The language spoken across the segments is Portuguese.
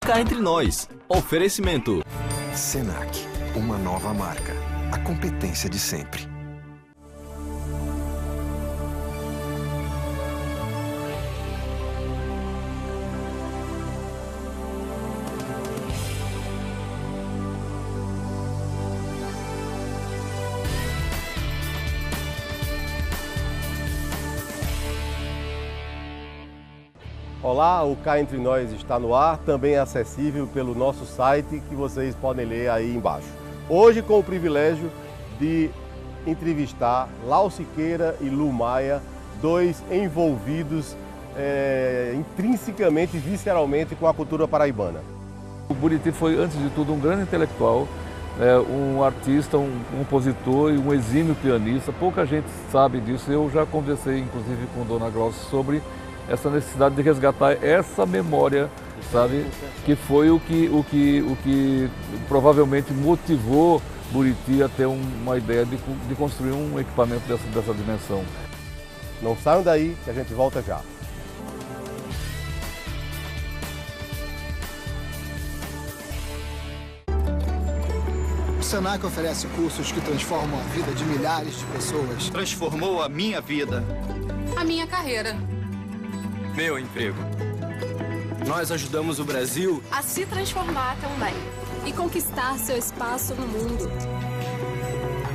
Cá entre nós. Oferecimento. Senac, uma nova marca. A competência de sempre. Olá, o Cá Entre Nós está no ar, também é acessível pelo nosso site que vocês podem ler aí embaixo. Hoje com o privilégio de entrevistar Lau Siqueira e Lu Maia, dois envolvidos intrinsecamente e visceralmente com a cultura paraibana. O Buriti foi, antes de tudo, um grande intelectual, um artista, um compositor e um exímio pianista. Pouca gente sabe disso. Eu já conversei, inclusive, com Dona Glaucia sobre essa necessidade de resgatar essa memória, sabe? Que foi o que provavelmente motivou Buriti a ter uma ideia de construir um equipamento dessa dimensão. Não saiam daí que a gente volta já. O Senac oferece cursos que transformam a vida de milhares de pessoas. Transformou a minha vida. A minha carreira. Meu emprego. Nós ajudamos o Brasil a se transformar também e conquistar seu espaço no mundo.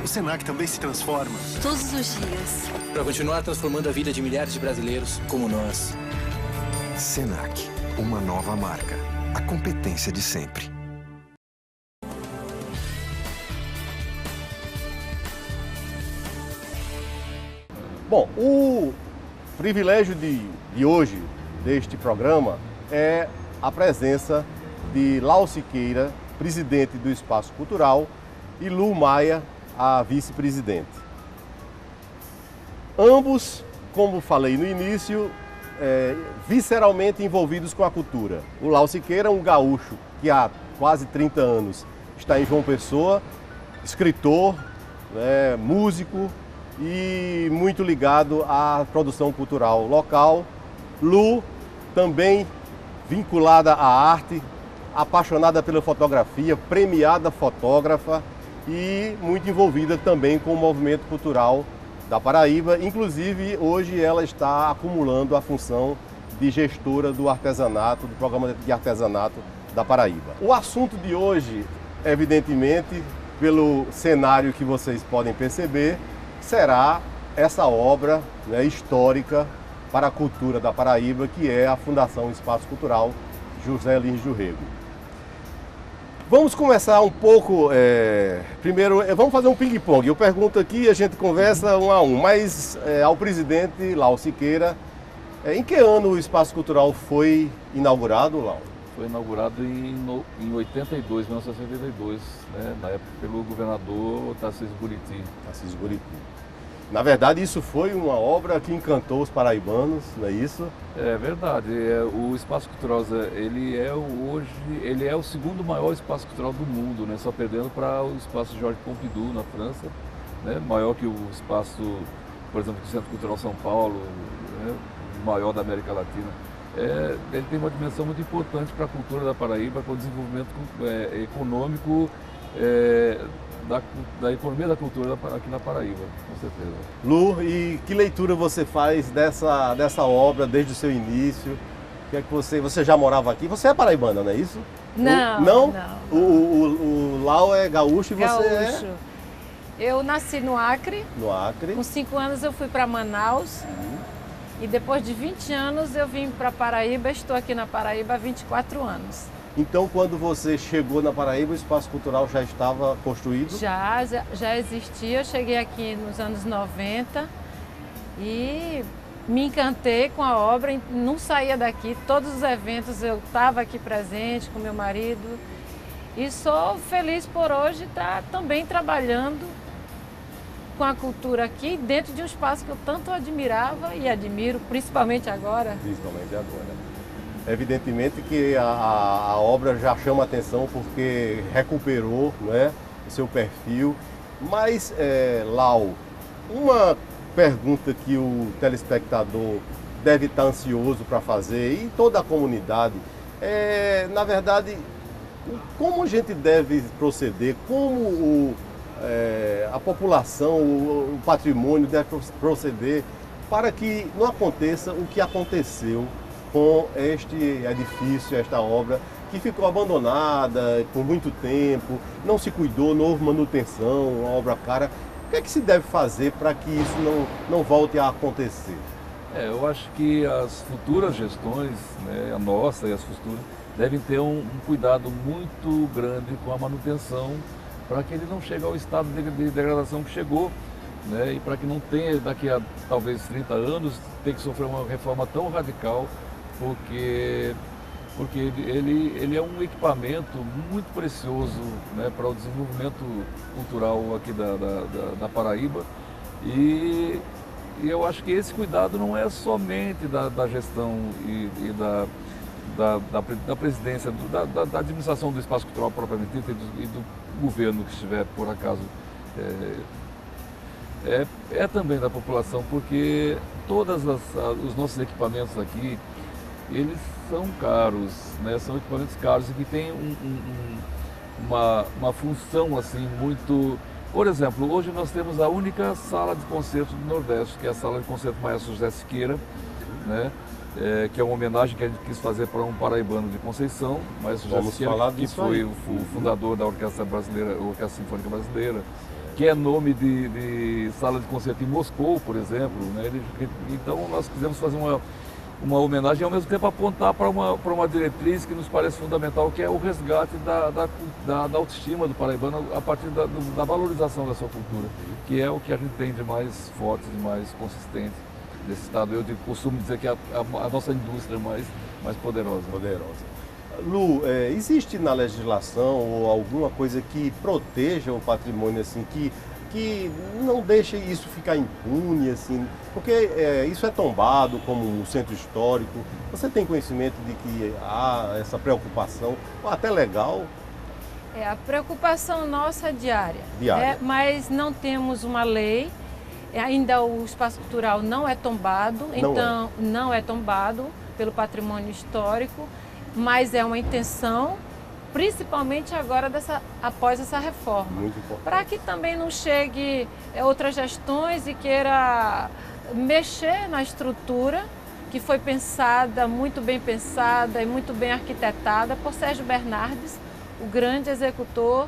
O Senac também se transforma. Todos os dias. para continuar transformando a vida de milhares de brasileiros como nós. Senac, uma nova marca. A competência de sempre. Bom, o privilégio de hoje, deste programa, é a presença de Lau Siqueira, presidente do Espaço Cultural, e Lu Maia, a vice-presidente. Ambos, como falei no início, visceralmente envolvidos com a cultura. O Lau Siqueira, um gaúcho que há quase 30 anos está em João Pessoa, escritor, músico, e muito ligado à produção cultural local. Lu, também vinculada à arte, apaixonada pela fotografia, premiada fotógrafa e muito envolvida também com o movimento cultural da Paraíba. Inclusive, hoje ela está acumulando a função de gestora do artesanato, do programa de artesanato da Paraíba. O assunto de hoje, evidentemente, pelo cenário que vocês podem perceber, será essa obra histórica para a cultura da Paraíba, que é a Fundação Espaço Cultural José Lins do Rego. Vamos começar um pouco, primeiro, vamos fazer um ping-pong. Eu pergunto aqui e a gente conversa um a um, mas ao presidente Lau Siqueira, em que ano o Espaço Cultural foi inaugurado, Lau? Foi inaugurado em 82, 1982, na época pelo governador Tarcísio Buriti. Tarcísio Buriti. Na verdade, isso foi uma obra que encantou os paraibanos, não é isso? É verdade. O Espaço Cultural, ele é o segundo maior espaço cultural do mundo, só perdendo para o Espaço Georges Pompidou, na França, maior que o espaço, por exemplo, do Centro Cultural São Paulo, maior da América Latina. Ele tem uma dimensão muito importante para a cultura da Paraíba, para o desenvolvimento econômico da economia da cultura aqui na Paraíba, com certeza. Lu, e que leitura você faz dessa obra desde o seu início? Que é que você já morava aqui? Você é paraibana, não é isso? Não, não. O Lau é gaúcho e você gaúcho. Eu nasci no Acre. No Acre. Com 5 anos eu fui para Manaus. E depois de 20 anos eu vim para Paraíba, estou aqui na Paraíba há 24 anos. Então, quando você chegou na Paraíba, o Espaço Cultural já estava construído? Já existia. Eu cheguei aqui nos anos 90 e me encantei com a obra, não saía daqui. Todos os eventos eu estava aqui presente com meu marido. E sou feliz por hoje estar também trabalhando com a cultura aqui, dentro de um espaço que eu tanto admirava e admiro, principalmente agora. Principalmente agora. Evidentemente que a obra já chama atenção porque recuperou o seu perfil. Mas, Lau, uma pergunta que o telespectador deve estar ansioso para fazer, e toda a comunidade, Na verdade, como a gente deve proceder, como a população, o patrimônio deve proceder para que não aconteça o que aconteceu com este edifício, esta obra, que ficou abandonada por muito tempo, não se cuidou, não houve manutenção, uma obra cara. O que é que se deve fazer para que isso não volte a acontecer? Eu acho que as futuras gestões, né, a nossa e as futuras, devem ter um cuidado muito grande com a manutenção, para que ele não chegue ao estado de degradação que chegou, né, e para que não tenha, daqui a talvez 30 anos, ter que sofrer uma reforma tão radical, porque ele é um equipamento muito precioso, né, para o desenvolvimento cultural aqui da Paraíba. E eu acho que esse cuidado não é somente da gestão e da presidência, da administração do espaço cultural propriamente dito e do governo que estiver, por acaso, é também da população, porque todos os nossos equipamentos aqui, eles são caros, né? São equipamentos caros e que têm uma função assim muito... Por exemplo, hoje nós temos a única sala de concerto do Nordeste, que é a sala de concerto Maestro José Siqueira, né? Que é uma homenagem que a gente quis fazer para um paraibano de Conceição, Maestro José Siqueira, que foi o fundador da Orquestra Brasileira, Orquestra Sinfônica Brasileira, que é nome de sala de concerto em Moscou, por exemplo, né? Então nós quisemos fazer uma homenagem e ao mesmo tempo apontar para uma diretriz que nos parece fundamental, que é o resgate da autoestima do paraibano a partir da valorização da sua cultura, que é o que a gente tem de mais forte, de mais consistente desse estado. Eu costumo dizer que a nossa indústria é mais poderosa. Lu, existe na legislação ou alguma coisa que proteja o patrimônio, assim, que não deixe isso ficar impune, assim, porque isso é tombado como um centro histórico? Você tem conhecimento de que há essa preocupação, até legal? A preocupação nossa é diária. Mas não temos uma lei, ainda o espaço cultural não é tombado, não é tombado pelo patrimônio histórico, mas é uma intenção, principalmente agora após essa reforma. Muito importante. Para que também não chegue outras gestões e queira mexer na estrutura que foi pensada, muito bem pensada e muito bem arquitetada por Sérgio Bernardes, o grande executor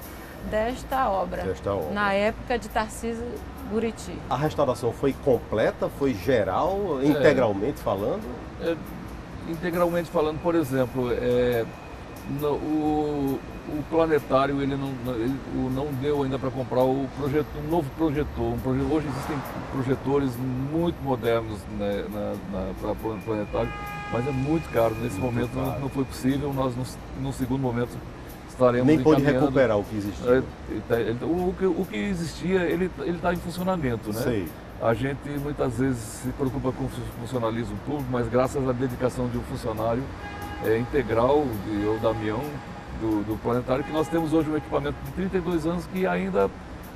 desta obra. Na época de Tarcísio Buriti. A restauração foi completa, foi geral, integralmente falando? Integralmente falando, por exemplo, o planetário ele não deu ainda para comprar um novo projetor. Hoje existem projetores muito modernos, né, para o planetário, mas é muito caro. Nesse momento não foi possível. Nós, no segundo momento, estaremos nem pôde recuperar o que existia. O que existia, ele está em funcionamento, né? Sei. A gente muitas vezes se preocupa com o funcionalismo público, mas graças à dedicação de um funcionário integral, o Damião, do planetário, que nós temos hoje um equipamento de 32 anos que ainda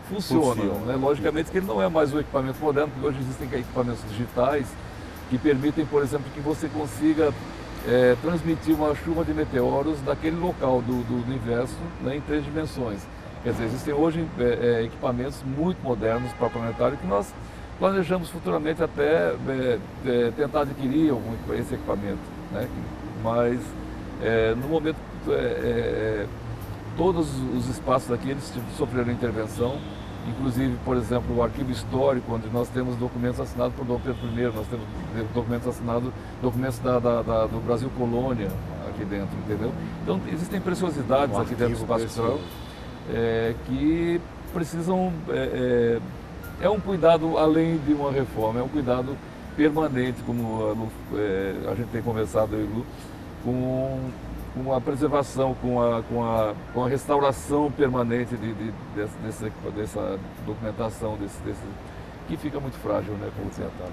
funciona. Né? Logicamente que ele não é mais um equipamento moderno, porque hoje existem equipamentos digitais que permitem, por exemplo, que você consiga transmitir uma chuva de meteoros daquele local do universo, né, em 3 dimensões. Quer dizer, existem hoje equipamentos muito modernos para o planetário que nós planejamos futuramente até tentar adquirir esse equipamento, né? Mas no momento todos os espaços aqui eles sofreram intervenção, inclusive, por exemplo, o arquivo histórico, onde nós temos documentos assinados por Dom Pedro I, nós temos documentos assinados, documentos do Brasil Colônia aqui dentro, entendeu? Então existem preciosidades aqui dentro do espaço cultural que precisam... É um cuidado além de uma reforma, é um cuidado permanente, como a gente tem conversado, eu e Lu, com a preservação, com a restauração permanente dessa documentação, que fica muito frágil, né, como você está.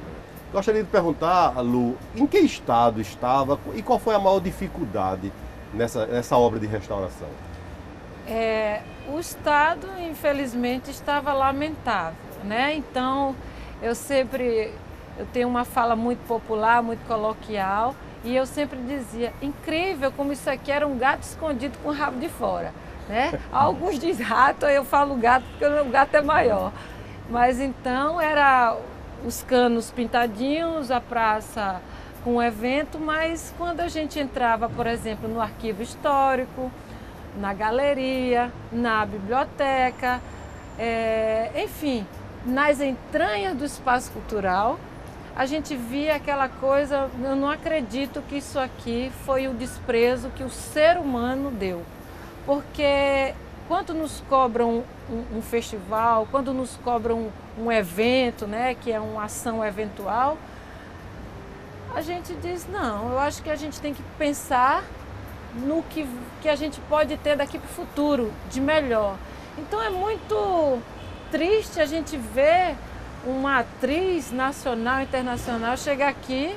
Gostaria de perguntar, Lu, em que estado estava e qual foi a maior dificuldade nessa obra de restauração? O estado, infelizmente, estava lamentável, né? Então, eu tenho uma fala muito popular, muito coloquial, E eu sempre dizia, incrível como isso aqui era um gato escondido com o rabo de fora, né? Alguns dizem rato, eu falo gato porque o gato é maior. Mas então era os canos pintadinhos, a praça com o evento, mas quando a gente entrava, por exemplo, no arquivo histórico, na galeria, na biblioteca, enfim, nas entranhas do espaço cultural, a gente via aquela coisa, eu não acredito que isso aqui foi o desprezo que o ser humano deu. Porque quando nos cobram um festival, quando nos cobram um evento, né, que é uma ação eventual, a gente diz, não, eu acho que a gente tem que pensar no que a gente pode ter daqui para o futuro, de melhor. Então é muito triste a gente ver uma atriz nacional, internacional, chegar aqui,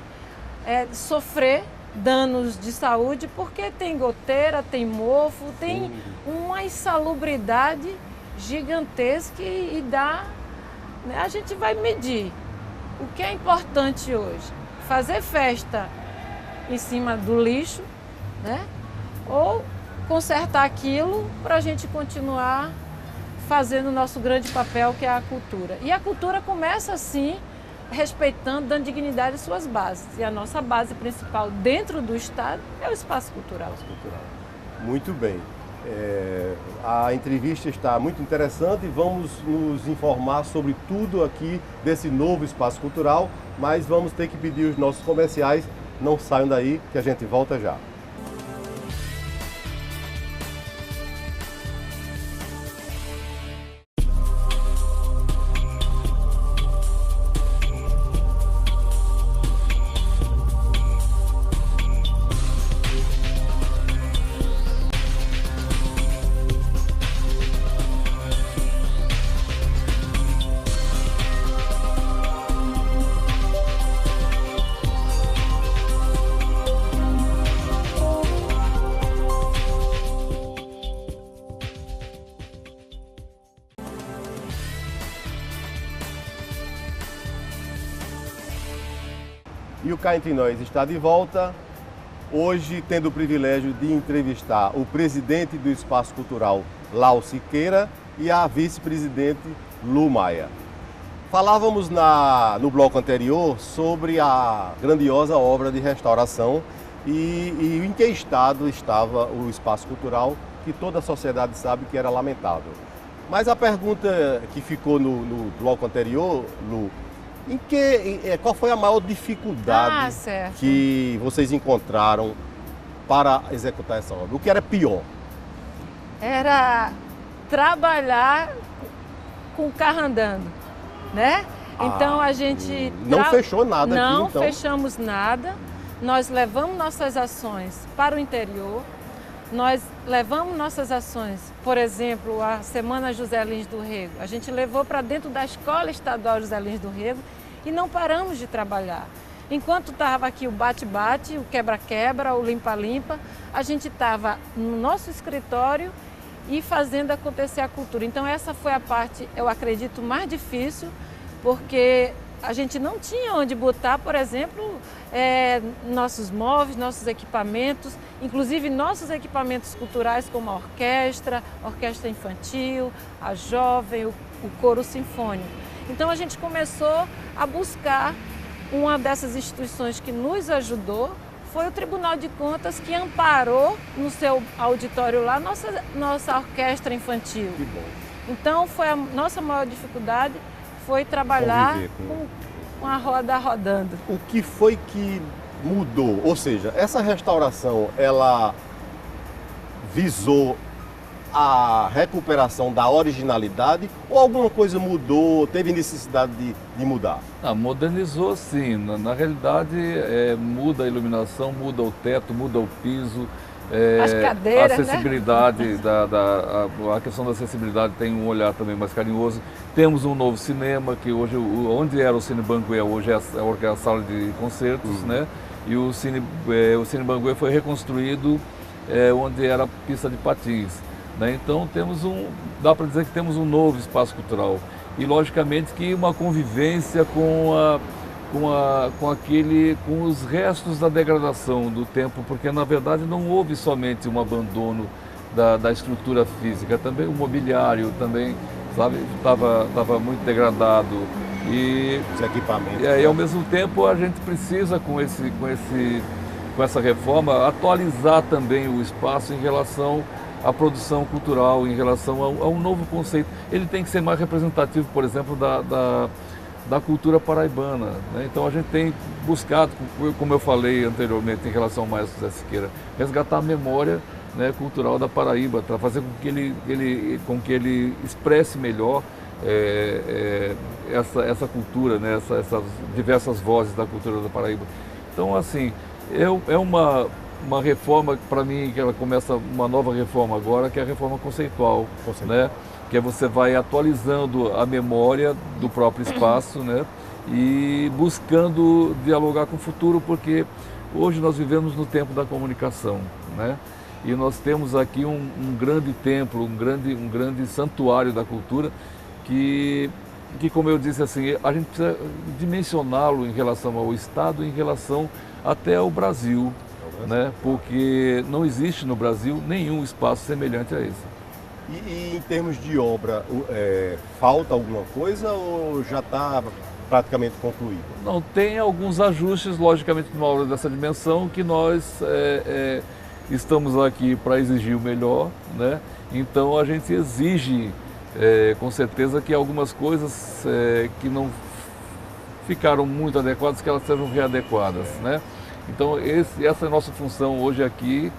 sofrer danos de saúde, porque tem goteira, tem mofo, tem uma insalubridade gigantesca e dá, né, a gente vai medir. O que é importante hoje? Fazer festa em cima do lixo, né? Ou consertar aquilo para a gente continuar fazendo o nosso grande papel, que é a cultura. E a cultura começa assim, respeitando, dando dignidade às suas bases. E a nossa base principal dentro do Estado é o espaço cultural. Muito bem. A entrevista está muito interessante e vamos nos informar sobre tudo aqui desse novo espaço cultural, mas vamos ter que pedir os nossos comerciais. Não saiam daí que a gente volta já. E o Cá Entre Nós está de volta, hoje tendo o privilégio de entrevistar o presidente do Espaço Cultural, Lau Siqueira, e a vice-presidente, Lu Maia. Falávamos no bloco anterior sobre a grandiosa obra de restauração e em que estado estava o Espaço Cultural, que toda a sociedade sabe que era lamentável. Mas a pergunta que ficou no bloco anterior, Lu, qual foi a maior dificuldade que vocês encontraram para executar essa obra? O que era pior? Era trabalhar com o carro andando, né? Então a gente... Não fechou nada aqui, então? Não fechamos nada. Nós levamos nossas ações para o interior. Nós levamos nossas ações, por exemplo, a Semana José Lins do Rego. A gente levou para dentro da Escola Estadual José Lins do Rego e não paramos de trabalhar. Enquanto estava aqui o bate-bate, o quebra-quebra, o limpa-limpa, a gente estava no nosso escritório e fazendo acontecer a cultura. Então essa foi a parte, eu acredito, mais difícil, porque a gente não tinha onde botar, por exemplo, nossos móveis, nossos equipamentos, inclusive nossos equipamentos culturais como a orquestra infantil, a jovem, o coro sinfônico. Então a gente começou a buscar uma dessas instituições que nos ajudou, foi o Tribunal de Contas, que amparou no seu auditório lá nossa orquestra infantil. Que bom. Então foi a nossa maior dificuldade, foi trabalhar com a roda rodando. O que foi que mudou? Ou seja, essa restauração, ela visou a recuperação da originalidade ou alguma coisa mudou, teve necessidade de mudar? Modernizou sim. Na realidade, muda a iluminação, muda o teto, muda o piso. As cadeiras, a acessibilidade, né? A questão da acessibilidade tem um olhar também mais carinhoso. Temos um novo cinema, que hoje, onde era o Cine Banguê, hoje é a sala de concertos, né? E o Cine Banguê foi reconstruído onde era a pista de patins, né? Então dá para dizer que temos um novo espaço cultural. E logicamente que uma convivência com com os restos da degradação do tempo, porque na verdade não houve somente um abandono da estrutura física, também o mobiliário também, sabe, estava muito degradado. E os equipamentos. E ao mesmo tempo a gente precisa, com essa reforma, atualizar também o espaço em relação à produção cultural, em relação a um novo conceito. Ele tem que ser mais representativo, por exemplo, da cultura paraibana, né? Então a gente tem buscado, como eu falei anteriormente em relação ao Maestro Zé Siqueira, resgatar a memória, né, cultural da Paraíba, para fazer com que ele expresse melhor essa cultura, né, essas diversas vozes da cultura da Paraíba. Então, assim, é uma reforma, para mim, que ela começa uma nova reforma agora, que é a reforma conceitual. Né? Que você vai atualizando a memória do próprio espaço, né? E buscando dialogar com o futuro, porque hoje nós vivemos no tempo da comunicação, né? E nós temos aqui um grande templo, um grande santuário da cultura que, como eu disse assim, a gente precisa dimensioná-lo em relação ao Estado, em relação até ao Brasil, né? Porque não existe no Brasil nenhum espaço semelhante a esse. E em termos de obra, falta alguma coisa ou já está praticamente concluído? Não, tem alguns ajustes, logicamente, numa obra dessa dimensão, que nós estamos aqui para exigir o melhor, né? Então a gente exige, com certeza, que algumas coisas que não ficaram muito adequadas, que elas sejam readequadas, né? Então essa é a nossa função hoje aqui,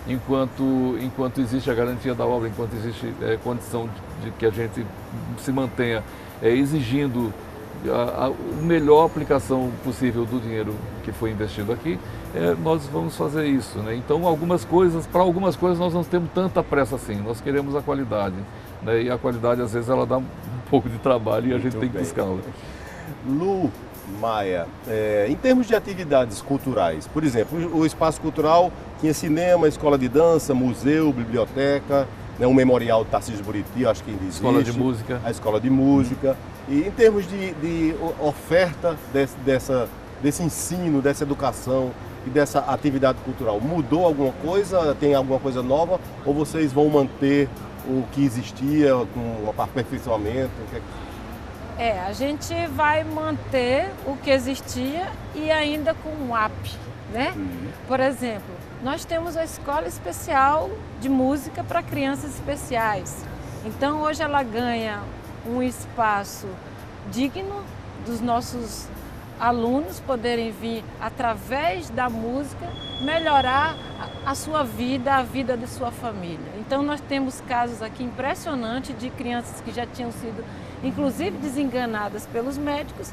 enquanto existe a garantia da obra, enquanto existe condição de que a gente se mantenha exigindo a melhor aplicação possível do dinheiro que foi investido aqui, nós vamos fazer isso, né? Então para algumas coisas nós não temos tanta pressa assim, nós queremos a qualidade, né? E a qualidade às vezes ela dá um pouco de trabalho e a gente tem que buscá-la. Lu, Maia, em termos de atividades culturais, por exemplo, o espaço cultural tinha cinema, escola de dança, museu, biblioteca, né, um memorial Tarcísio Buriti, acho que ainda existe. Escola de música. A escola de música. E em termos de oferta desse ensino, dessa educação e dessa atividade cultural, mudou alguma coisa? Tem alguma coisa nova? Ou vocês vão manter o que existia com um aperfeiçoamento? A gente vai manter o que existia e ainda com um up, né? Por exemplo, nós temos a escola especial de música para crianças especiais. Então hoje ela ganha um espaço digno dos nossos alunos poderem vir, através da música, melhorar a sua vida, a vida de sua família. Então nós temos casos aqui impressionantes de crianças que já tinham sido, inclusive, desenganadas pelos médicos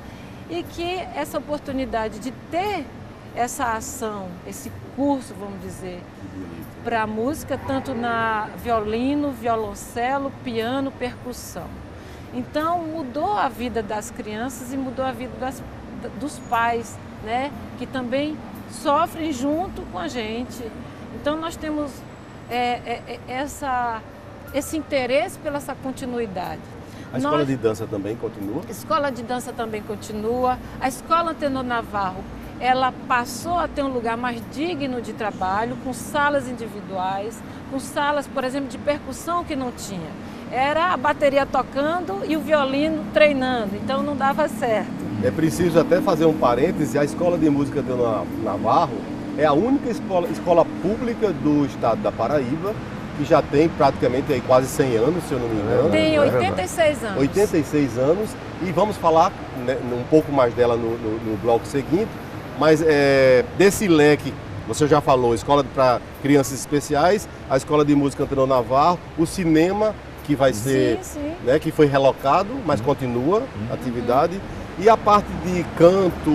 e que essa oportunidade de ter essa ação, esse curso, vamos dizer, para a música, tanto na violino, violoncelo, piano, percussão. Então mudou a vida das crianças e mudou a vida dos pais, né, que também sofrem junto com a gente. Então nós temos esse interesse pela essa continuidade. A escola de dança também continua? A escola de dança também continua. A escola Antenor Navarro, ela passou a ter um lugar mais digno de trabalho, com salas individuais, com salas, por exemplo, de percussão que não tinha. Era a bateria tocando e o violino treinando, então não dava certo. É preciso até fazer um parêntese, a Escola de Música Antenor Navarro é a única escola pública do estado da Paraíba que já tem praticamente aí quase 100 anos, se eu não me engano. Tem 86 anos. 86 anos, e vamos falar, né, um pouco mais dela no bloco seguinte, mas desse leque, você já falou, escola para crianças especiais, a Escola de Música Antenor Navarro, o cinema, que vai ser, né, que foi relocado, mas continua a atividade, e a parte de canto,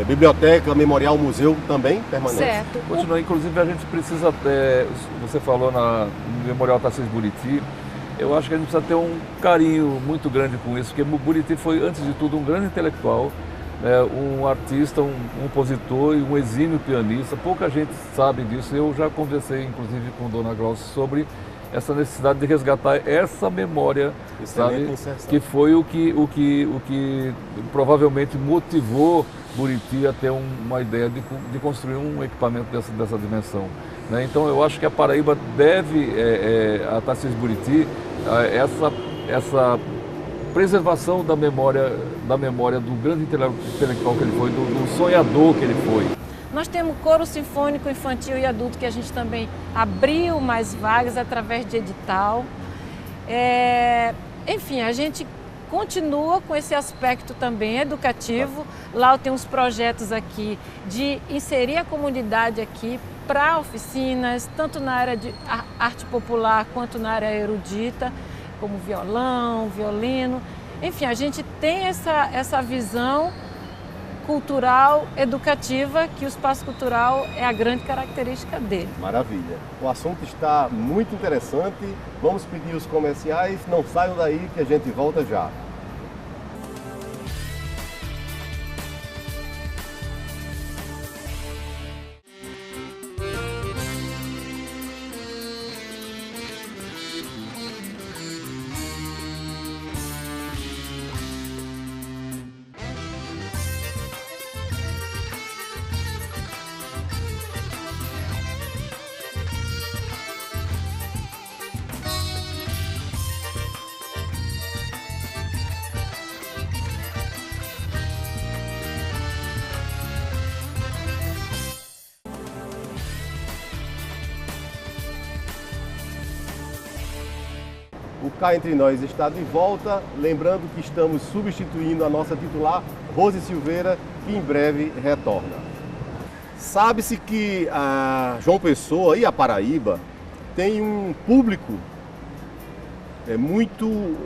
biblioteca, memorial, museu também permanece. Certo. Continua, inclusive a gente precisa, você falou no Memorial Tarcísio Buriti, eu acho que a gente precisa ter um carinho muito grande com isso, porque Buriti foi, antes de tudo, um grande intelectual, um artista, um compositor e um exímio pianista. Pouca gente sabe disso. Eu já conversei, inclusive, com Dona Glaucia sobre essa necessidade de resgatar essa memória, sabe, que foi o que provavelmente motivou Buriti a ter uma ideia de construir um equipamento dessa dimensão, né? Então eu acho que a Paraíba deve a Tarcísio Buriti essa preservação da memória do grande intelectual que ele foi, do sonhador que ele foi. Nós temos coro sinfônico infantil e adulto que a gente também abriu mais vagas através de edital. Enfim, a gente continua com esse aspecto também educativo. Lá eu tenho uns projetos aqui de inserir a comunidade aqui para oficinas, tanto na área de arte popular quanto na área erudita, como violão, violino. Enfim, a gente tem essa visão cultural, educativa, que o espaço cultural é a grande característica dele. Maravilha. O assunto está muito interessante. Vamos pedir os comerciais. Não saiam daí que a gente volta já. O Cá Entre Nós está de volta, lembrando que estamos substituindo a nossa titular, Rose Silveira, que em breve retorna. Sabe-se que a João Pessoa e a Paraíba tem um público muito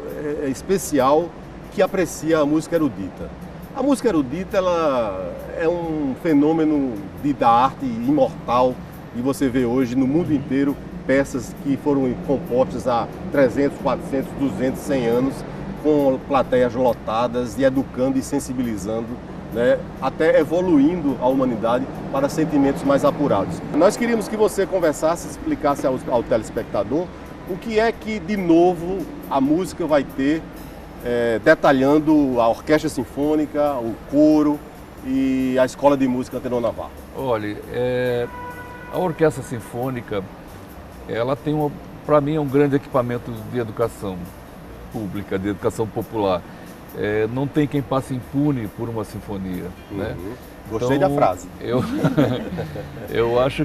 especial que aprecia a música erudita. A música erudita ela é um fenômeno da arte imortal e você vê hoje no mundo inteiro peças que foram compostas há 300, 400, 200, 100 anos, com plateias lotadas e educando e sensibilizando, né, até evoluindo a humanidade para sentimentos mais apurados. Nós queríamos que você conversasse, explicasse ao telespectador o que é que, de novo, a música vai ter, detalhando a orquestra sinfônica, o coro e a Escola de Música Antenor Navarro. Olha, a orquestra sinfônica, ela tem, para mim, é um grande equipamento de educação pública, de educação popular. Não tem quem passe impune por uma sinfonia, né? Gostei então, da frase. Eu acho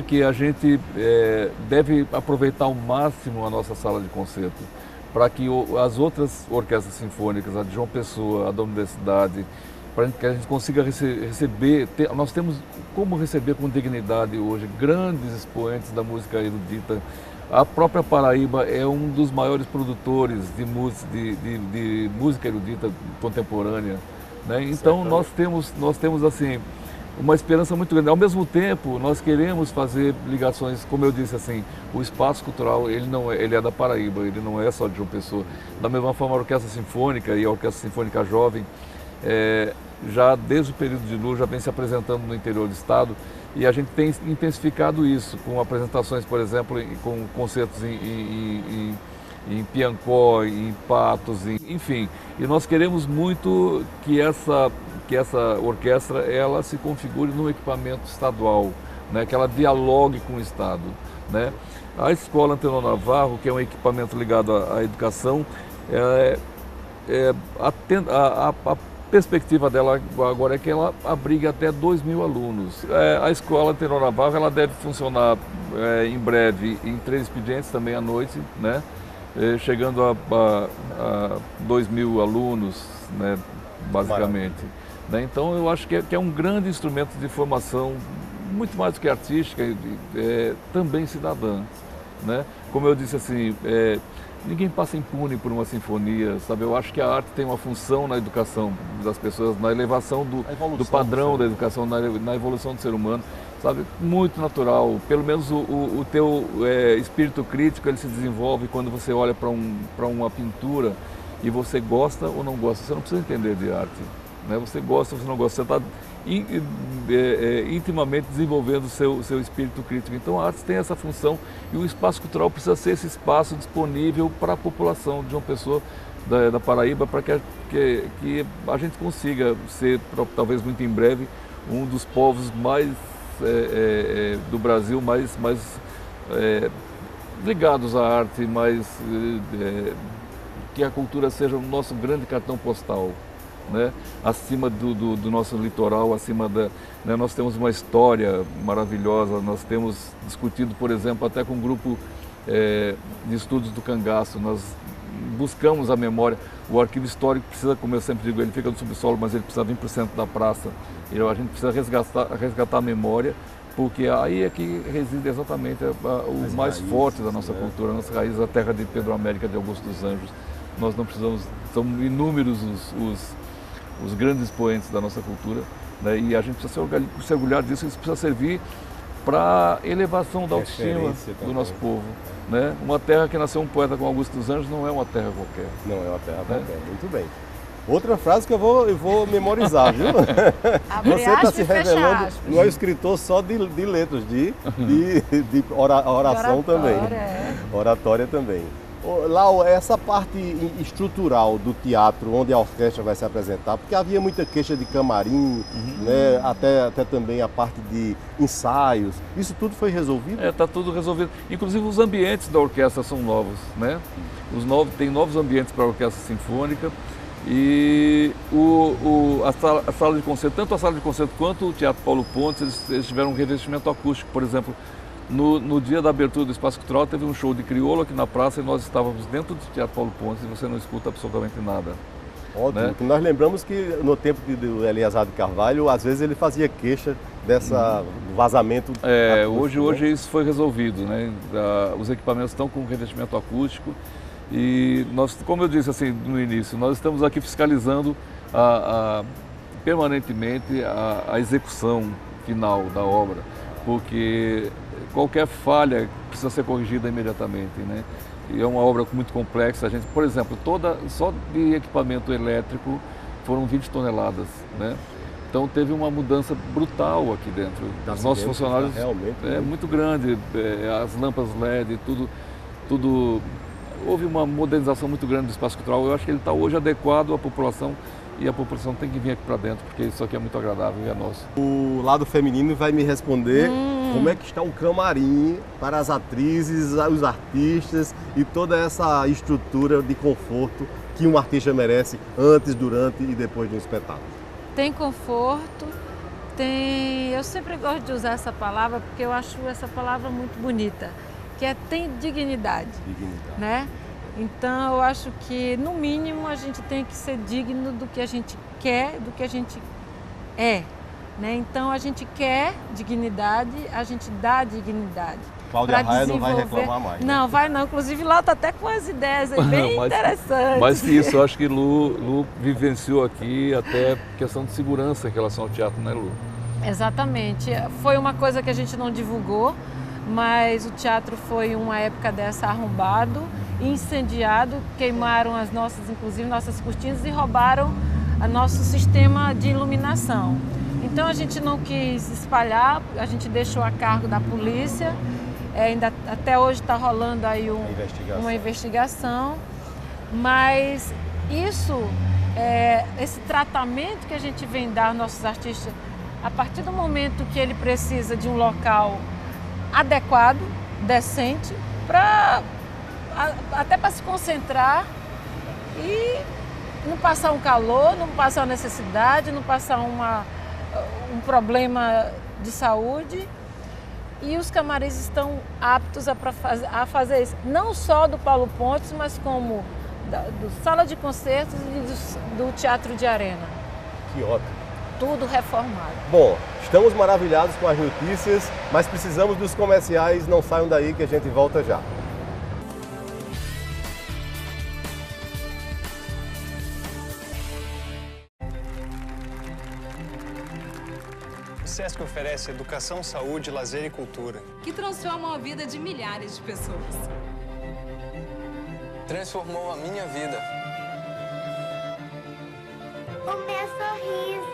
que a gente deve aproveitar ao máximo a nossa sala de concerto para que as outras orquestras sinfônicas, a de João Pessoa, a da Universidade, para que a gente consiga receber, nós temos como receber com dignidade hoje grandes expoentes da música erudita. A própria Paraíba é um dos maiores produtores de música erudita contemporânea, né? Então nós temos assim uma esperança muito grande. Ao mesmo tempo, nós queremos fazer ligações, como eu disse assim, o espaço cultural ele é da Paraíba, ele não é só de João Pessoa. Da mesma forma, a Orquestra Sinfônica e a Orquestra Sinfônica Jovem já desde o período de Lula já vem se apresentando no interior do estado e a gente tem intensificado isso com apresentações, por exemplo, com concertos em Piancó, em Patos, enfim. E nós queremos muito que essa orquestra ela se configure num equipamento estadual, né, que ela dialogue com o estado, né. A Escola Antenor Navarro, que é um equipamento ligado à educação, a perspectiva dela agora é que ela abrigue até 2.000 alunos. A Escola Antenor Navarro ela deve funcionar em breve em 3 expedientes também à noite, né? Chegando a 2.000 alunos, né, basicamente. Né? Então eu acho que é um grande instrumento de formação, muito mais do que artística, também cidadã. Né? Como eu disse assim, ninguém passa impune por uma sinfonia, sabe? Eu acho que a arte tem uma função na educação das pessoas, na elevação do padrão da educação, na evolução do ser humano, sabe? Muito natural. Pelo menos o teu espírito crítico ele se desenvolve quando você olha para uma pintura e você gosta ou não gosta. Você não precisa entender de arte, né? Você gosta ou você não gosta. Você está intimamente desenvolvendo o seu espírito crítico. Então a arte tem essa função e o espaço cultural precisa ser esse espaço disponível para a população de João Pessoa, da Paraíba, para que a gente consiga ser, talvez muito em breve, um dos povos mais do Brasil, mais ligados à arte, mais que a cultura seja o nosso grande cartão postal, né? Acima do nosso litoral, né? Nós temos uma história maravilhosa, nós temos discutido, por exemplo, até com um grupo de estudos do cangaço, nós buscamos a memória. O arquivo histórico precisa, como eu sempre digo, ele fica no subsolo, mas ele precisa vir para o centro da praça. E a gente precisa resgatar a memória, porque aí é que reside exatamente o mais forte da nossa cultura, a nossa raiz, a terra de Pedro América, de Augusto dos Anjos. Nós não precisamos, são inúmeros os grandes expoentes da nossa cultura, né? E a gente precisa se orgulhar disso, isso precisa servir para a elevação da autoestima do nosso povo, né? Uma terra que nasceu um poeta como Augusto dos Anjos não é uma terra qualquer. Não é uma terra qualquer, muito bem. Outra frase que eu vou memorizar, viu? Você está se revelando, não é escritor só de letras, de oração também. Oratória também. Lau, essa parte estrutural do teatro, onde a orquestra vai se apresentar, porque havia muita queixa de camarim, né? Até também a parte de ensaios, isso tudo foi resolvido? Está tudo resolvido. Inclusive os ambientes da orquestra são novos, né? Tem novos ambientes para a orquestra sinfônica e a sala de concerto, tanto a sala de concerto quanto o Teatro Paulo Pontes, eles tiveram um revestimento acústico, por exemplo. No dia da abertura do Espaço Cultural teve um show de crioulo aqui na praça e nós estávamos dentro do Teatro Paulo Pontes e você não escuta absolutamente nada. Ótimo, né? Nós lembramos que no tempo do Eleazar de Carvalho, às vezes ele fazia queixa dessa vazamento. Hoje isso foi resolvido, né? Os equipamentos estão com revestimento acústico e nós, como eu disse assim no início, nós estamos aqui fiscalizando permanentemente a execução final da obra, porque qualquer falha precisa ser corrigida imediatamente, né? E é uma obra muito complexa. A gente, por exemplo, só de equipamento elétrico foram 20 toneladas, né? Então teve uma mudança brutal aqui dentro. Os nossos funcionários muito grande, as lâmpadas LED, tudo. Houve uma modernização muito grande do espaço cultural. Eu acho que ele está hoje adequado à população. E a população tem que vir aqui para dentro, porque isso aqui é muito agradável e é nosso. O lado feminino vai me responder como é que está o camarim para as atrizes, os artistas e toda essa estrutura de conforto que um artista merece antes, durante e depois de um espetáculo. Tem conforto, eu sempre gosto de usar essa palavra porque eu acho essa palavra muito bonita, que tem dignidade. Né? Então, eu acho que, no mínimo, a gente tem que ser digno do que a gente quer, do que a gente é. Né? Então, a gente quer dignidade, a gente dá dignidade. Cláudia Raia não vai reclamar mais. Não, vai não. Inclusive, lá está até com as ideias bem interessantes. Mas que isso, eu acho que Lu vivenciou aqui até questão de segurança em relação ao teatro, né, Lu? Exatamente. Foi uma coisa que a gente não divulgou, mas o teatro foi uma época dessa arrombado, incendiado, queimaram inclusive nossas cortinas e roubaram o nosso sistema de iluminação. Então a gente não quis espalhar, a gente deixou a cargo da polícia, ainda até hoje está rolando aí uma investigação, mas esse tratamento que a gente vem dar aos nossos artistas, a partir do momento que ele precisa de um local adequado, decente, até para se concentrar e não passar um calor, não passar uma necessidade, não passar um problema de saúde. E os camarins estão aptos a fazer isso, não só do Paulo Pontes, mas como do Sala de Concertos e do Teatro de Arena. Que ótimo! Tudo reformado. Bom, estamos maravilhados com as notícias, mas precisamos dos comerciais. Não saiam daí que a gente volta já. O SESC oferece educação, saúde, lazer e cultura, que transformam a vida de milhares de pessoas. Transformou a minha vida. O meu sorriso.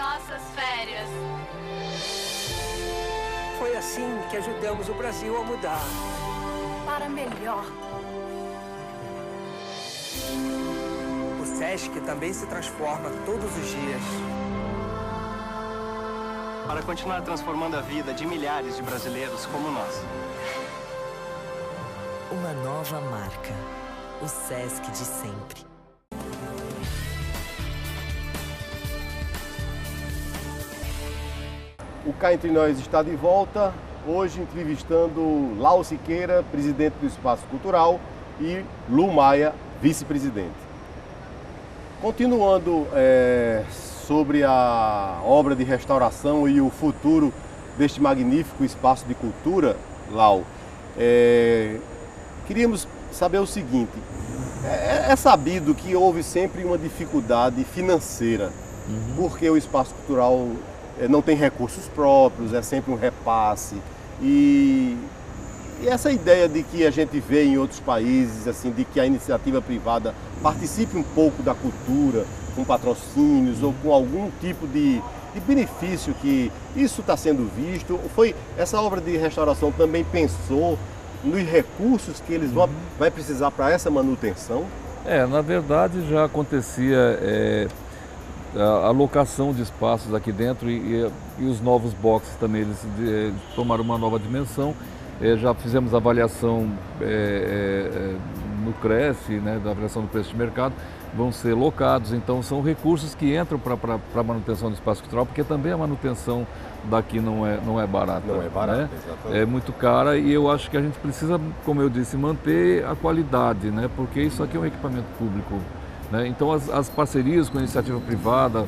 nossas férias. Foi assim que ajudamos o Brasil a mudar. Para melhor. O Sesc também se transforma todos os dias. Para continuar transformando a vida de milhares de brasileiros como nós. Uma nova marca. O Sesc de sempre. O Cá Entre Nós está de volta, hoje entrevistando Lau Siqueira, presidente do Espaço Cultural, e Lu Maia, vice-presidente. Continuando sobre a obra de restauração e o futuro deste magnífico espaço de cultura, Lau, queríamos saber o seguinte, é sabido que houve sempre uma dificuldade financeira, porque o espaço cultural não tem recursos próprios, é sempre um repasse. E essa ideia de que a gente vê em outros países, assim, de que a iniciativa privada participe um pouco da cultura, com patrocínios ou com algum tipo de benefício, que isso está sendo visto. Essa obra de restauração também pensou nos recursos que eles vão precisar para essa manutenção? Na verdade já acontecia a locação de espaços aqui dentro e os novos boxes também, eles tomaram uma nova dimensão. Já fizemos avaliação no CREF, né, da avaliação do preço de mercado, vão ser locados, então são recursos que entram para a manutenção do espaço cultural, porque também a manutenção daqui não é barata. Não é barata, né? Exatamente. É muito cara e eu acho que a gente precisa, como eu disse, manter a qualidade, né, porque isso aqui é um equipamento público. Né? Então as parcerias com a iniciativa privada,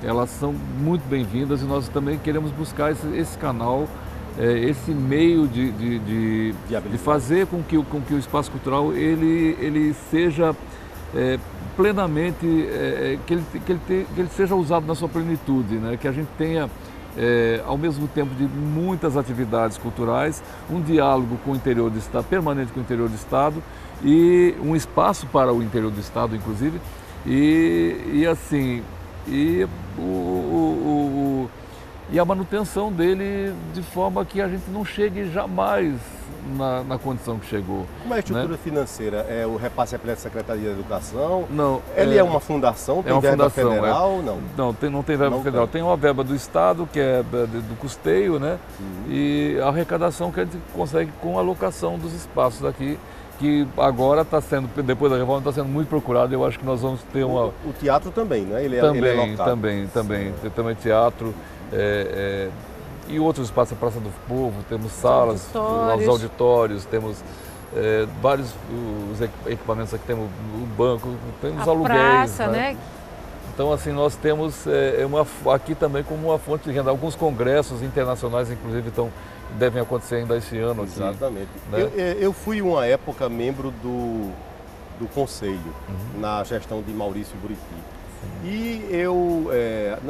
elas são muito bem-vindas e nós também queremos buscar esse canal, esse meio de fazer com que o espaço cultural ele seja plenamente, que ele seja usado na sua plenitude, né? Que a gente tenha, ao mesmo tempo de muitas atividades culturais, um diálogo com o interior do Estado, permanente com o interior do Estado, e um espaço para o interior do Estado, inclusive, e a manutenção dele de forma que a gente não chegue jamais na condição que chegou. Como é a estrutura financeira? O repasse é pela Secretaria da Educação? Não. Ele é uma fundação? Tem verba federal? Não tem verba federal. Tem uma verba do Estado, que é do custeio, né? E a arrecadação que a gente consegue com a locação dos espaços aqui, que agora está sendo, depois da reforma, está sendo muito procurado. Eu acho que nós vamos ter uma... O teatro também, né? Ele é lotado. Também. Tem também teatro. E outros espaços, a Praça do Povo, temos salas, os auditórios, temos vários equipamentos aqui, temos o banco, temos aluguéis. Praça, né? Então, assim, nós temos aqui também como uma fonte de renda. Alguns congressos internacionais, inclusive, devem acontecer ainda esse ano. Exatamente. Aqui, né? Eu fui, uma época, membro do conselho, na gestão de Maurício Buriti. E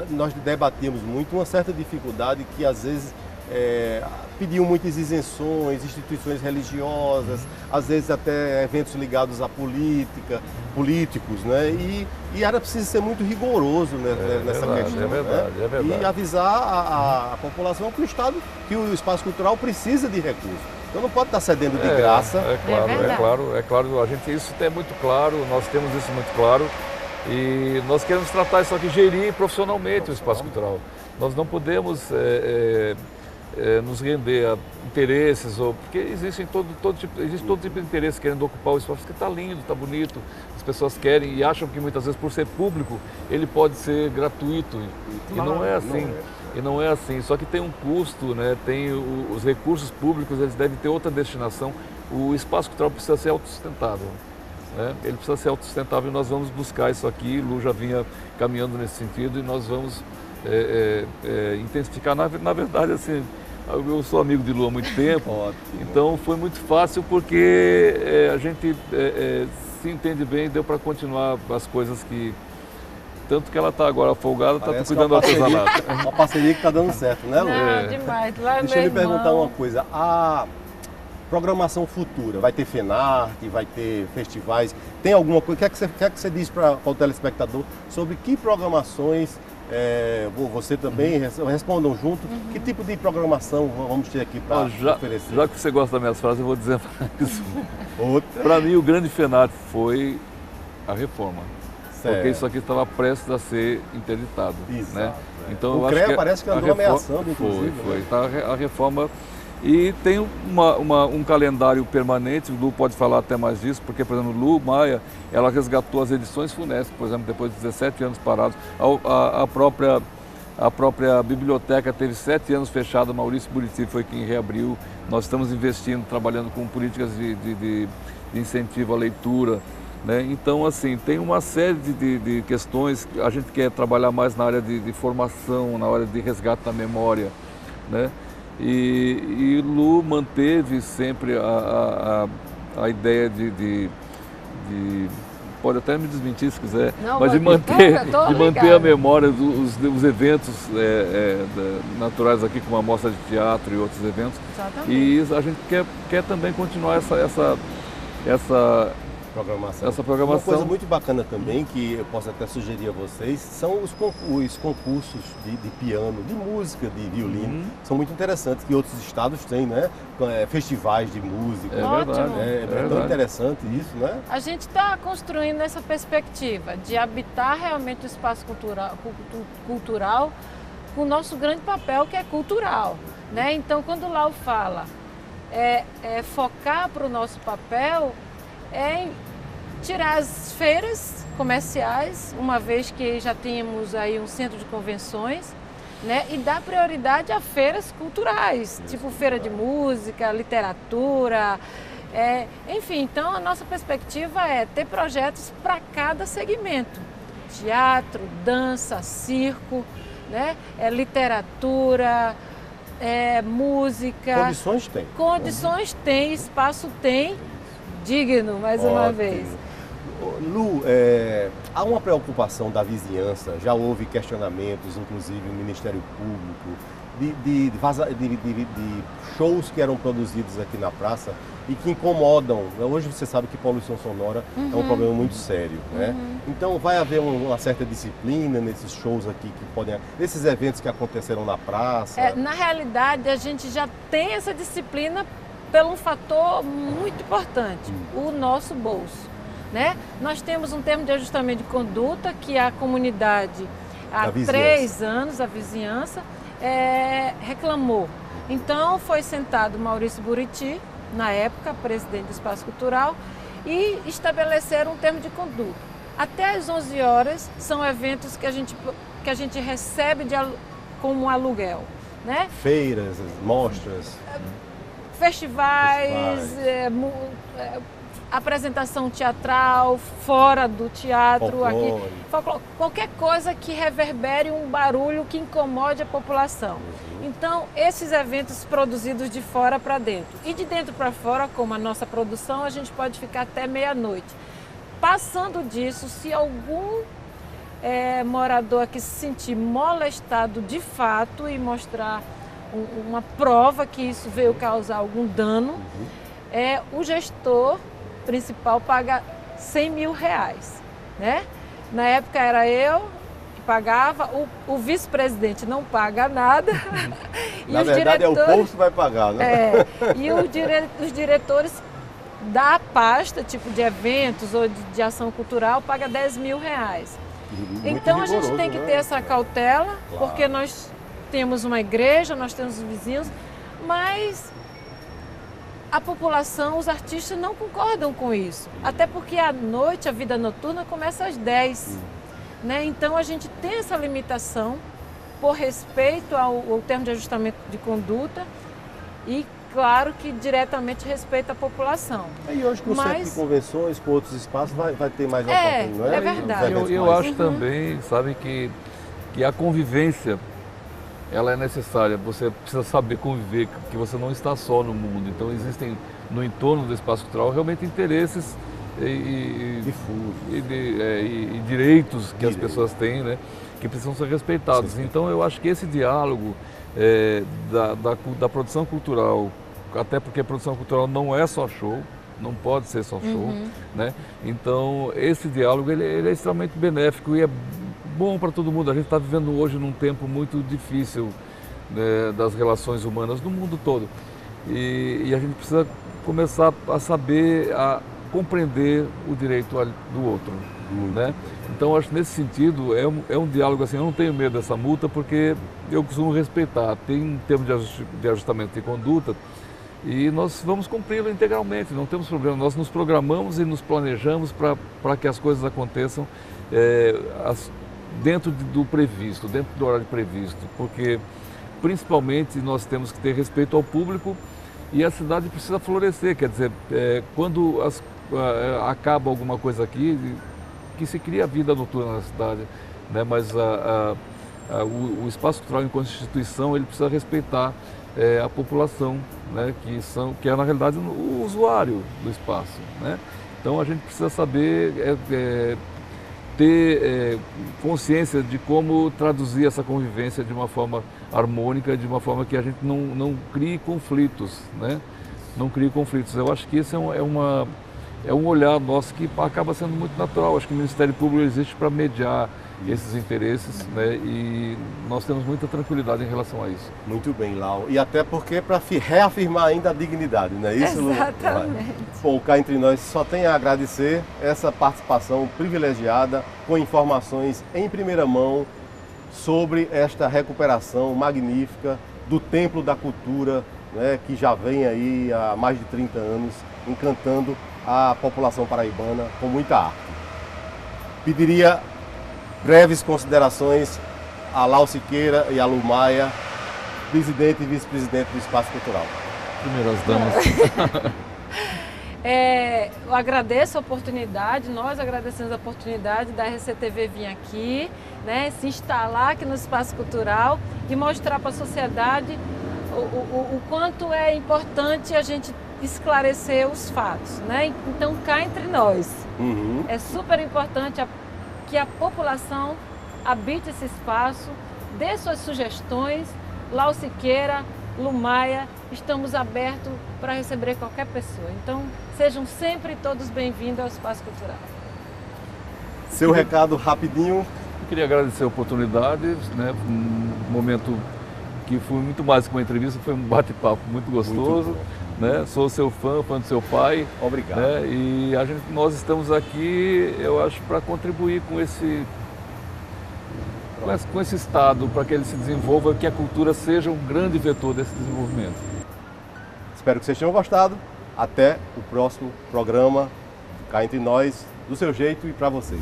nós debatíamos muito uma certa dificuldade que, às vezes, pediam muitas isenções, instituições religiosas, às vezes até eventos ligados à políticos, né? E era preciso ser muito rigoroso, né, nessa questão. É verdade. E avisar a população que o espaço cultural precisa de recursos. Então não pode estar cedendo de graça. É claro, isso é muito claro, nós temos isso muito claro. E nós queremos tratar isso aqui, gerir profissionalmente o espaço cultural. Nós não podemos nos render a interesses, porque existe todo tipo de interesse querendo ocupar o espaço, porque está lindo, está bonito, as pessoas querem e acham que muitas vezes, por ser público, ele pode ser gratuito. E não é assim. E não é assim, só que tem um custo, né? Tem os recursos públicos, eles devem ter outra destinação. O espaço cultural precisa ser autossustentável. Ele precisa ser autossustentável e nós vamos buscar isso aqui. Lu já vinha caminhando nesse sentido e nós vamos intensificar. Na verdade, assim, eu sou amigo de Lu há muito tempo, então foi muito fácil porque a gente se entende bem, deu para continuar as coisas que... Tanto que ela está agora folgada, está cuidando do artesanato. Uma parceria que está dando certo, né, Lu? Demais. Lá Deixa eu lhe perguntar uma coisa. Programação futura, vai ter FENARTE, vai ter festivais, tem alguma coisa, o que é que você diz para o telespectador sobre que programações você também, respondam junto. Que tipo de programação vamos ter aqui para oferecer? Já que você gosta das minhas frases, eu vou dizer mais. Outra. Para mim, o grande FENARTE foi a reforma. Certo. Porque isso aqui estava prestes a ser interditado. Exato, né? Então, o CREA parece que andou ameaçando, inclusive. Foi. Né? Tá, a reforma. E tem um calendário permanente, o Lu pode falar até mais disso, porque, por exemplo, Lu Maia, ela resgatou as edições FUNESC, por exemplo, depois de 17 anos parados. A própria biblioteca teve 7 anos fechada, Maurício Buriti foi quem reabriu. Nós estamos investindo, trabalhando com políticas de incentivo à leitura. Né? Então, assim, tem uma série de questões. A gente quer trabalhar mais na área de formação, na área de resgate da memória. Né? E Lu manteve sempre a ideia de pode até me desmentir se quiser, não, mas de manter a memória dos eventos naturais aqui, como a mostra de teatro e outros eventos. Exatamente. E a gente quer também continuar essa programação. Uma coisa muito bacana também, que eu posso até sugerir a vocês, são os concursos de piano, de música, de violino. São muito interessantes, que outros estados têm, né? Festivais de música. É verdade. É tão interessante isso, né? A gente está construindo essa perspectiva de habitar realmente o espaço cultural com o nosso grande papel, que é cultural. Né? Então, quando o Lau fala focar para o nosso papel, é tirar as feiras comerciais, uma vez que já tínhamos aí um centro de convenções, né? E dar prioridade a feiras culturais, tipo feira de música, literatura, enfim. Então a nossa perspectiva é ter projetos para cada segmento: teatro, dança, circo, né? Literatura, música. Condições tem. Condições tem, espaço tem. Digno, mais uma vez. Lu, há uma preocupação da vizinhança, já houve questionamentos, inclusive no Ministério Público, de shows que eram produzidos aqui na praça e que incomodam. Hoje você sabe que poluição sonora é um problema muito sério, né? Então vai haver uma certa disciplina nesses shows aqui que podem, nesses eventos que aconteceram na praça? Na realidade, a gente já tem essa disciplina pelo um fator muito importante, o nosso bolso. Né? Nós temos um termo de ajustamento de conduta que a comunidade, há 3 anos, a vizinhança, reclamou. Então foi sentado Maurício Buriti, na época presidente do Espaço Cultural, e estabeleceram um termo de conduta. Até às 11 horas são eventos que a gente recebe como aluguel. Né? Feiras, mostras. Festivais, apresentação teatral, fora do teatro, folclore, qualquer coisa que reverbere um barulho que incomode a população. Então, esses eventos produzidos de fora para dentro. E de dentro para fora, como a nossa produção, a gente pode ficar até meia-noite. Passando disso, se algum morador aqui se sentir molestado de fato e mostrar uma prova que isso veio causar algum dano, o gestor principal paga R$100 mil, né? Na época era eu que pagava, o vice-presidente não paga nada. E na verdade é o povo que vai pagar, né? E os diretores da pasta, tipo de eventos ou de ação cultural, paga R$10 mil. Então a gente tem que ter essa cautela, porque nós temos uma igreja, nós temos os vizinhos, mas a população, os artistas não concordam com isso. Até porque à noite, a vida noturna começa às 10. Né? Então a gente tem essa limitação por respeito ao termo de ajustamento de conduta e, claro, que diretamente respeita a população. E hoje com o centro de convenções, com outros espaços, vai ter mais oportunidade, não é? É verdade. Eu acho também, sabe, que a convivência ela é necessária, você precisa saber conviver, que você não está só no mundo. Então existem no entorno do espaço cultural realmente interesses e direitos que as pessoas têm, né, que precisam ser respeitados. Sim. Então eu acho que esse diálogo da produção cultural, até porque a produção cultural não é só show, não pode ser só show, né? Então esse diálogo ele é extremamente benéfico e é bom para todo mundo. A gente está vivendo hoje num tempo muito difícil, né, das relações humanas no mundo todo. E a gente precisa começar a saber, a compreender o direito do outro. Né? Então, acho que nesse sentido, é um diálogo assim, eu não tenho medo dessa multa porque eu costumo respeitar. Tem um termo de ajustamento de conduta e nós vamos cumpri-lo integralmente, não temos problema. Nós nos programamos e nos planejamos para que as coisas aconteçam dentro do previsto, dentro do horário previsto, porque principalmente nós temos que ter respeito ao público e a cidade precisa florescer, quer dizer, quando acaba alguma coisa aqui, que se cria vida noturna na cidade, né? Mas o espaço cultural enquanto instituição, ele precisa respeitar a população, né? que é na realidade o usuário do espaço, né? Então a gente precisa saber ter consciência de como traduzir essa convivência de uma forma harmônica, de uma forma que a gente não crie conflitos, né? Não crie conflitos. Eu acho que esse é um olhar nosso que acaba sendo muito natural. Acho que o Ministério Público existe para mediar esses interesses, né? E nós temos muita tranquilidade em relação a isso. Muito bem, Lau. E até porque para reafirmar ainda a dignidade, não é isso, Lu? Exatamente. Bom, cá entre nós só tem a agradecer essa participação privilegiada com informações em primeira mão sobre esta recuperação magnífica do Templo da Cultura, né, que já vem aí há mais de 30 anos encantando a população paraibana com muita arte. Pediria breves considerações a Lau Siqueira e a Lumaia, presidente e vice-presidente do Espaço Cultural. Primeiras damas. Eu agradeço a oportunidade, nós agradecemos a oportunidade da RCTV vir aqui, né, se instalar aqui no Espaço Cultural e mostrar para a sociedade o quanto é importante a gente esclarecer os fatos, né? Então, cá entre nós, é super importante que a população habite esse espaço, dê suas sugestões. Lau Siqueira, Lumaia, estamos abertos para receber qualquer pessoa. Então, sejam sempre todos bem-vindos ao Espaço Cultural. Seu recado rapidinho. Eu queria agradecer a oportunidade, né? Um momento que foi muito mais que uma entrevista, foi um bate-papo muito gostoso. Muito né? Sou seu fã do seu pai. Obrigado. Né? E nós estamos aqui, eu acho, para contribuir com esse estado, para que ele se desenvolva, que a cultura seja um grande vetor desse desenvolvimento. Espero que vocês tenham gostado. Até o próximo programa Cá Entre Nós, do seu jeito e para você.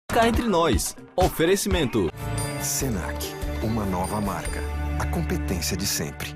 Cá Entre Nós. Oferecimento. Senac, uma nova marca. A competência de sempre.